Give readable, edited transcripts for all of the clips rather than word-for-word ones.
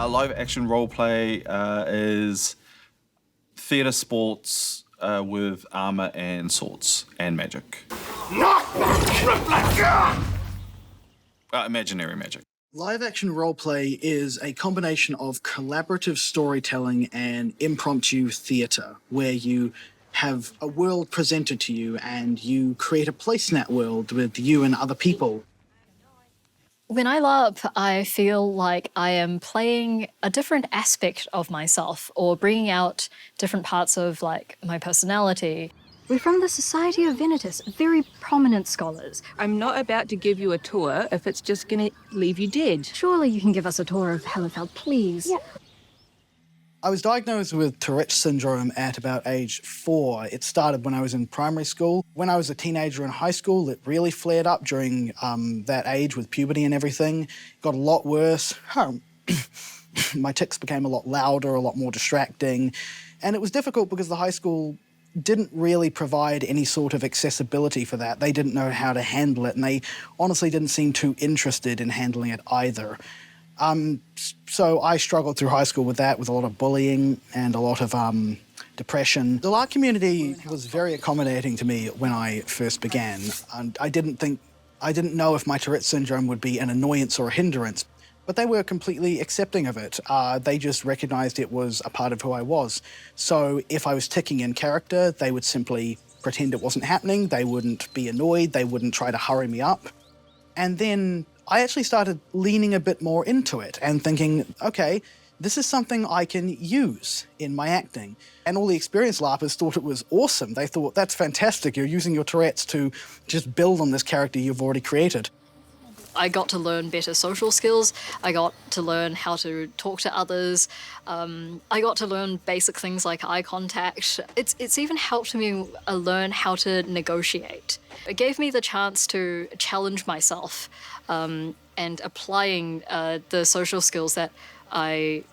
Live action roleplay is theatre sports with armour and swords and magic. Imaginary magic. Live action roleplay is a combination of collaborative storytelling and impromptu theatre, where you have a world presented to you and you create a place in that world with you and other people. When I LARP, I feel like I am playing a different aspect of myself or bringing out different parts of like my personality. We're from the Society of Venitus, very prominent scholars. I'm not about to give you a tour if it's just going to leave you dead. Surely you can give us a tour of Hellefeld, please. Yeah. I was diagnosed with Tourette's syndrome at about age 4. It started when I was in primary school. When I was a teenager in high school, it really flared up during that age with puberty and everything. It got a lot worse. My tics became a lot louder, a lot more distracting. And it was difficult because the high school didn't really provide any sort of accessibility for that. They didn't know how to handle it, and they honestly didn't seem too interested in handling it either. So I struggled through high school with that, with a lot of bullying and a lot of depression. The LARP community was very accommodating to me when I first began. And I didn't know if my Tourette's syndrome would be an annoyance or a hindrance, but they were completely accepting of it. They just recognized it was a part of who I was. So if I was ticking in character, they would simply pretend it wasn't happening. They wouldn't be annoyed. They wouldn't try to hurry me up. And then I actually started leaning a bit more into it and thinking, okay, this is something I can use in my acting. And all the experienced LARPers thought it was awesome. They thought, that's fantastic. You're using your Tourette's to just build on this character you've already created. I got to learn better social skills. I got to learn how to talk to others. I got to learn basic things like eye contact. It's even helped me learn how to negotiate. It gave me the chance to challenge myself and applying the social skills that I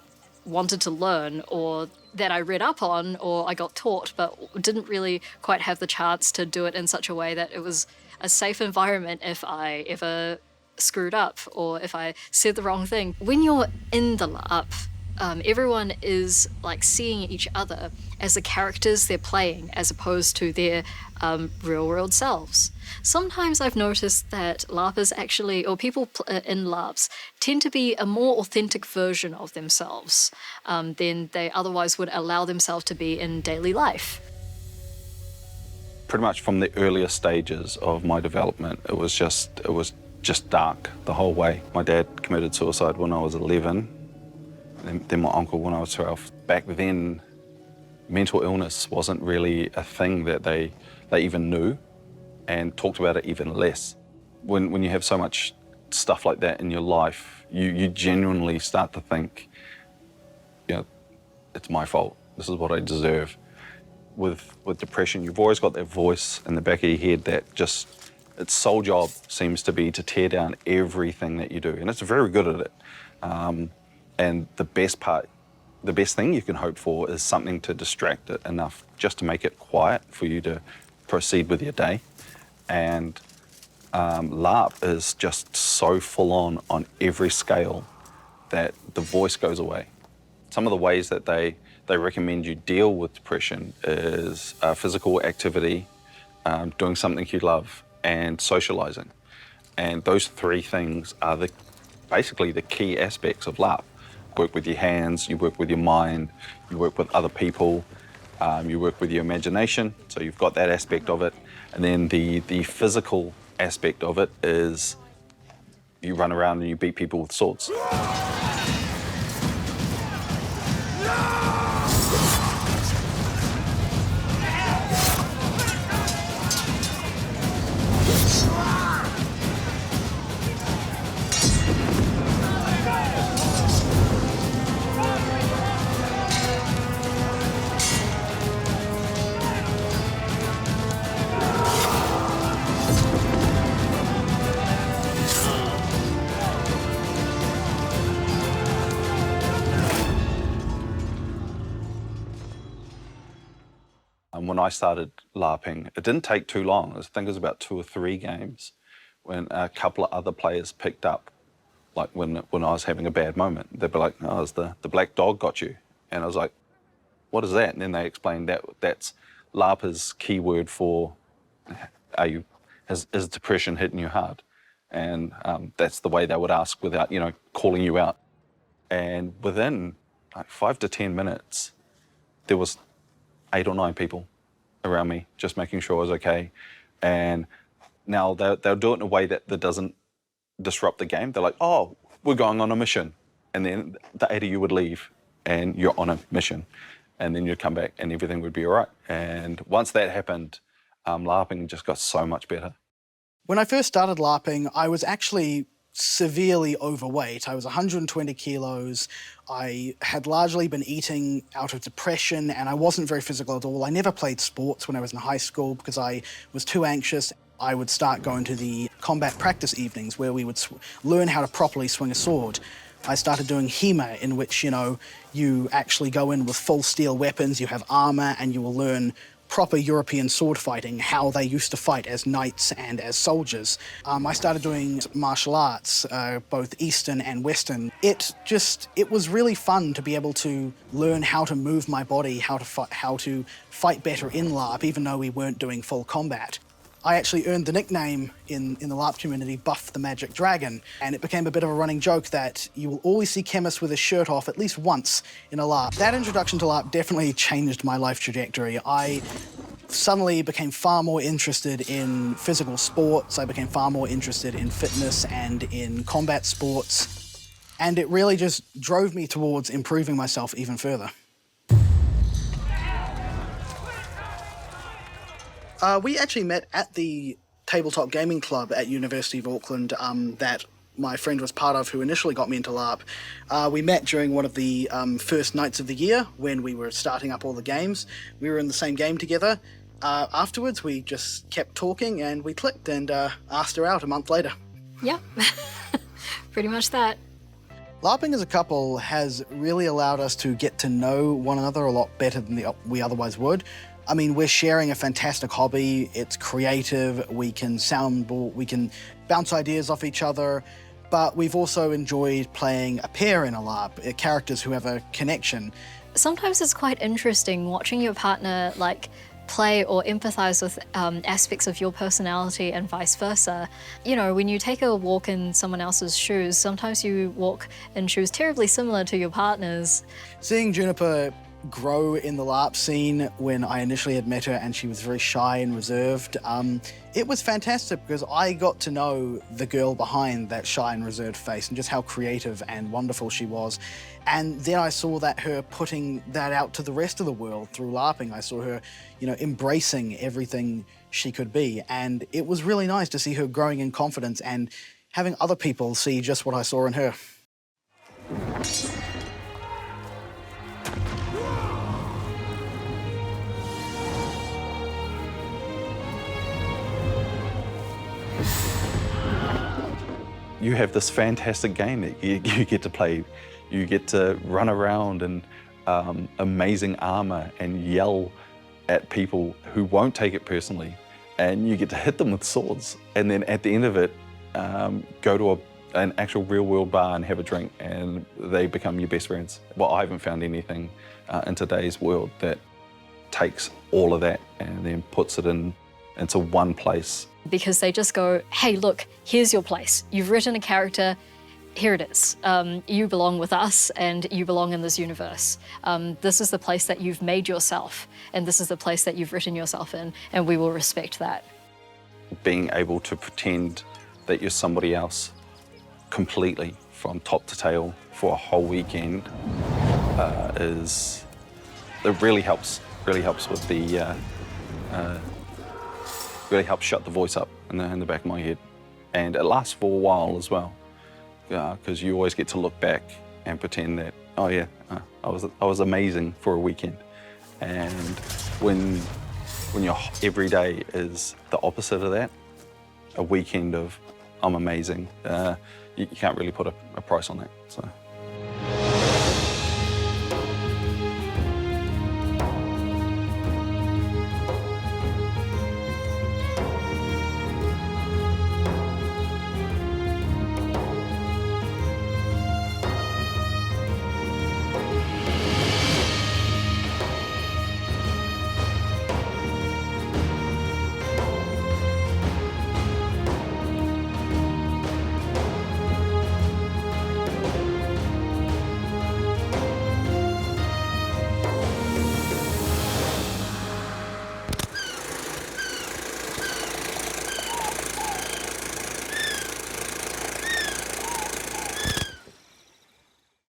wanted to learn or that I read up on or I got taught, but didn't really quite have the chance to do it in such a way that it was a safe environment if I ever screwed up or if I said the wrong thing. When you're in the LARP, everyone is like seeing each other as the characters they're playing as opposed to their real world selves. Sometimes I've noticed that LARPers actually, or people in LARPs, tend to be a more authentic version of themselves than they otherwise would allow themselves to be in daily life. Pretty much from the earlier stages of my development, it was just dark the whole way. My dad committed suicide when I was 11, then my uncle when I was 12. Back then, mental illness wasn't really a thing that they even knew and talked about it even less. When you have so much stuff like that in your life, you genuinely start to think, you know, it's my fault. This is what I deserve. With depression, you've always got that voice in the back of your head that just, its sole job seems to be to tear down everything that you do, and it's very good at it. And the best thing you can hope for is something to distract it enough just to make it quiet for you to proceed with your day. And LARP is just so full on every scale that the voice goes away. Some of the ways that they recommend you deal with depression is physical activity, doing something you love, and socializing. And those three things are basically the key aspects of LARP. You work with your hands, you work with your mind, you work with other people, you work with your imagination, so you've got that aspect of it. And then the physical aspect of it is you run around and you beat people with swords. When I started LARPing, it didn't take too long. I think it was about 2 or 3 games when a couple of other players picked up Like when I was having a bad moment, they'd be like, "Oh, it's the black dog got you," and I was like, "What is that?" And then they explained that's LARP's keyword for, is depression hitting you hard? And that's the way they would ask without, calling you out. And within like 5 to 10 minutes, there was 8 or 9 people around me just making sure I was okay. And now they'll do it in a way that doesn't disrupt the game. They're like, "Oh, we're going on a mission." And then the 8 of you would leave and you're on a mission. And then you'd come back and everything would be all right. And once that happened, LARPing just got so much better. When I first started LARPing, I was actually severely overweight. I was 120 kilos. I had largely been eating out of depression, and I wasn't very physical at all. I never played sports when I was in high school because I was too anxious. I would start going to the combat practice evenings where we would learn how to properly swing a sword. I started doing HEMA, in which, you actually go in with full steel weapons, you have armor, and you will learn proper European sword fighting, how they used to fight as knights and as soldiers. I started doing martial arts, both Eastern and Western. It was really fun to be able to learn how to move my body, how to fight better in LARP, even though we weren't doing full combat. I actually earned the nickname in the LARP community, Buff the Magic Dragon, and it became a bit of a running joke that you will always see Chemist with his shirt off at least once in a LARP. That introduction to LARP definitely changed my life trajectory. I suddenly became far more interested in physical sports. I became far more interested in fitness and in combat sports, and it really just drove me towards improving myself even further. We actually met at the tabletop gaming club at University of Auckland that my friend was part of, who initially got me into LARP. We met during one of the first nights of the year when we were starting up all the games. We were in the same game together. Afterwards, we just kept talking and we clicked, and asked her out a month later. Yeah, pretty much that. LARPing as a couple has really allowed us to get to know one another a lot better than we otherwise would. I mean, we're sharing a fantastic hobby. It's creative. We can soundboard, we can bounce ideas off each other, but we've also enjoyed playing a pair in a LARP, characters who have a connection. Sometimes it's quite interesting watching your partner play or empathize with aspects of your personality and vice versa. When you take a walk in someone else's shoes, sometimes you walk in shoes terribly similar to your partner's. Seeing Juniper grow in the LARP scene when I initially had met her and she was very shy and reserved, it was fantastic because I got to know the girl behind that shy and reserved face and just how creative and wonderful she was. And then I saw her putting that out to the rest of the world through LARPing. I saw her, embracing everything she could be. And it was really nice to see her growing in confidence and having other people see just what I saw in her. You have this fantastic game that you get to play. You get to run around in amazing armor and yell at people who won't take it personally. And you get to hit them with swords. And then at the end of it, go to an actual real world bar and have a drink, and they become your best friends. Well, I haven't found anything in today's world that takes all of that and then puts it into one place. Because they just go, "Hey, look, here's your place. You've written a character, here it is. You belong with us and you belong in this universe. This is the place that you've made yourself, and this is the place that you've written yourself in, and we will respect that." Being able to pretend that you're somebody else completely from top to tail for a whole weekend it really helps with the really helps shut the voice up in the back of my head. And it lasts for a while as well, because you always get to look back and pretend that, oh yeah, I was amazing for a weekend. And when your every day is the opposite of that, a weekend of I'm amazing, you can't really put a price on that. So.